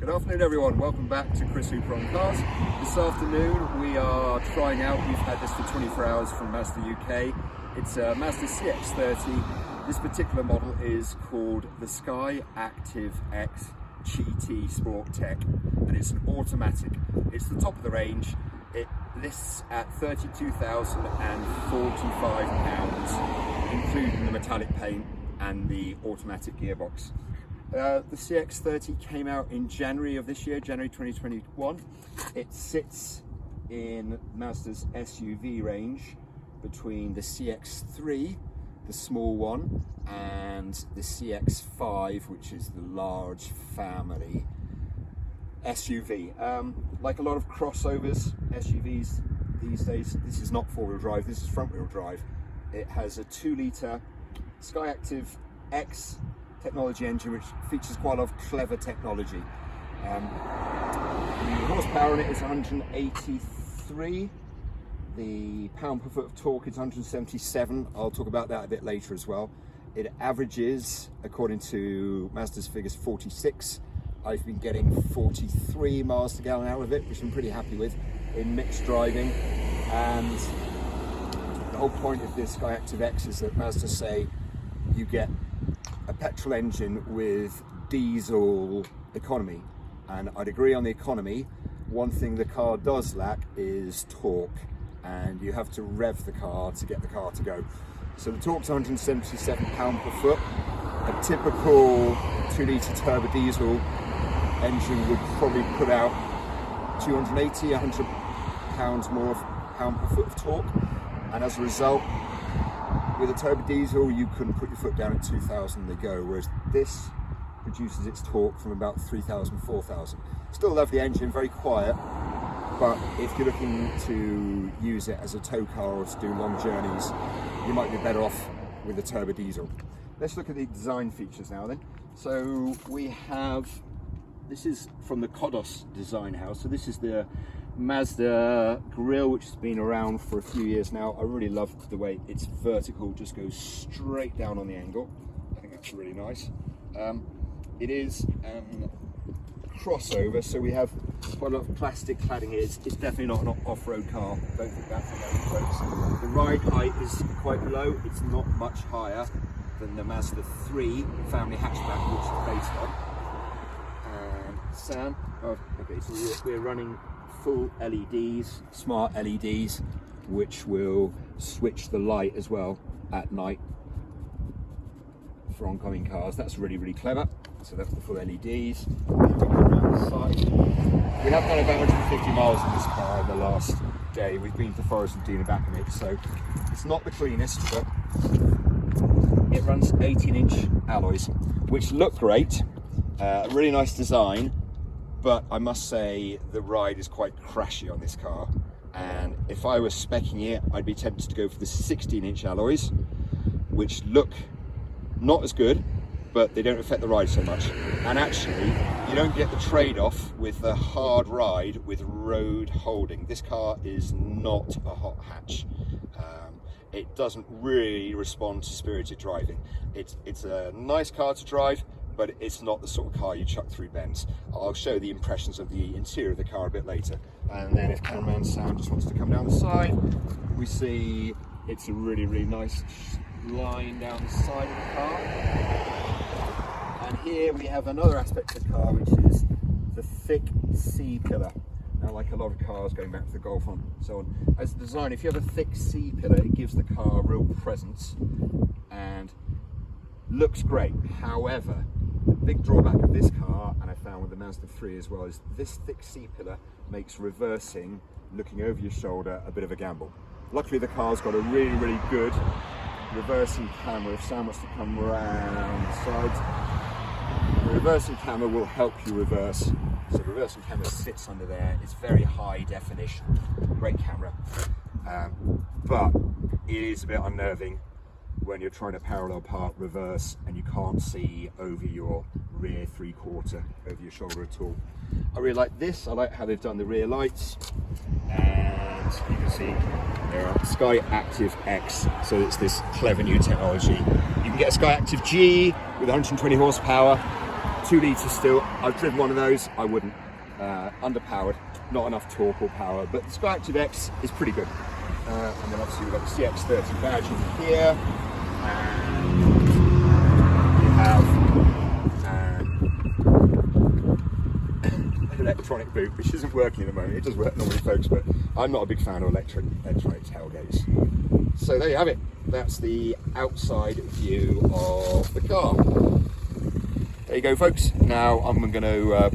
Good afternoon everyone, welcome back to Chris Hooper on Cars. This afternoon we are trying out, we've had this for 24 hours from Mazda UK. It's a Mazda CX30. This particular model is called the Skyactive X GT Sport Tech, and it's an automatic. It's the top of the range. It lists at £32,045, including the metallic paint and the automatic gearbox. The CX30 came out in January of this year, January 2021. It sits in Mazda's SUV range between the CX3, the small one, and the CX5, which is the large family SUV. Like a lot of crossovers, SUVs these days, this is not four-wheel drive, this is front-wheel drive. It has a 2-litre Skyactive X technology engine, which features quite a lot of clever technology. The horsepower on it is 183. The pound per foot of torque is 177. I'll talk about that a bit later as well. It averages, according to Mazda's figures, 46. I've been getting 43 miles per gallon out of it, which I'm pretty happy with in mixed driving. And the whole point of this Skyactive X is that Mazda say you get a petrol engine with diesel economy, and I'd agree on the economy. One thing the car does lack is torque, and you have to rev the car to get the car to go. So the torque's 177 pound per foot. A typical 2-litre turbo diesel engine would probably put out 280, 100 pounds more pound per foot of torque, and as a result, with a turbo diesel, you couldn't put your foot down at 2,000 they go, whereas this produces its torque from about 3,000, 4,000. Still a lovely engine, very quiet, but if you're looking to use it as a tow car or to do long journeys, you might be better off with a turbo diesel. Let's look at the design features now then. So we have, this is from the Kodos design house, so this is the Mazda Grill, which has been around for a few years now. I really love the way it's vertical, just goes straight down on the angle. I think that's really nice. It is a crossover, so we have quite a lot of plastic cladding here. It's definitely not an off-road car. Don't think that for most folks. The ride height is quite low. It's not much higher than the Mazda 3 family hatchback, which is based on. And Sam, okay, so we're running full LEDs, smart LEDs, which will switch the light as well at night for oncoming cars. That's really, really clever. So that's the full LEDs. Around the side. We have done about 150 miles in this car the last day. We've been to the forest and Dina back in it, so it's not the cleanest, but it runs 18-inch alloys, which look great. Really nice design. But I must say the ride is quite crashy on this car, and if I was speccing it, I'd be tempted to go for the 16-inch alloys, which look not as good, but they don't affect the ride so much. And actually, you don't get the trade-off with the hard ride with road holding. This car is not a hot hatch. It doesn't really respond to spirited driving. It's a nice car to drive, but it's not the sort of car you chuck through bends. I'll show the impressions of the interior of the car a bit later. And then if cameraman Sam just wants to come down the side, we see it's a really, really nice line down the side of the car. And here we have another aspect of the car, which is the thick C-pillar. Now, like a lot of cars, going back to the Golf and so on, as a design, if you have a thick C-pillar, it gives the car real presence and looks great. However, the big drawback of this car, and I found with the Mazda 3 as well, is this thick C-pillar makes reversing, looking over your shoulder, a bit of a gamble. Luckily the car's got a really, really good reversing camera. If Sam wants to come around the sides, the reversing camera will help you reverse. So the reversing camera sits under there. It's very high definition, great camera. But it is a bit unnerving when you're trying to parallel park reverse and you can't see over your rear three-quarter, over your shoulder at all. I really like this. I like how they've done the rear lights, and you can see there are Skyactive X, so it's this clever new technology. You can get a Skyactive G with 120 horsepower, 2 litres still. I've driven one of those, I wouldn't. Underpowered, not enough torque or power, but the Skyactive X is pretty good. And then obviously we've got the CX30 badge in here, and you have an electronic boot, which isn't working at the moment. It does work normally, folks, but I'm not a big fan of electronic tailgates. So there you have it. That's the outside view of the car. There you go, folks. Now I'm going to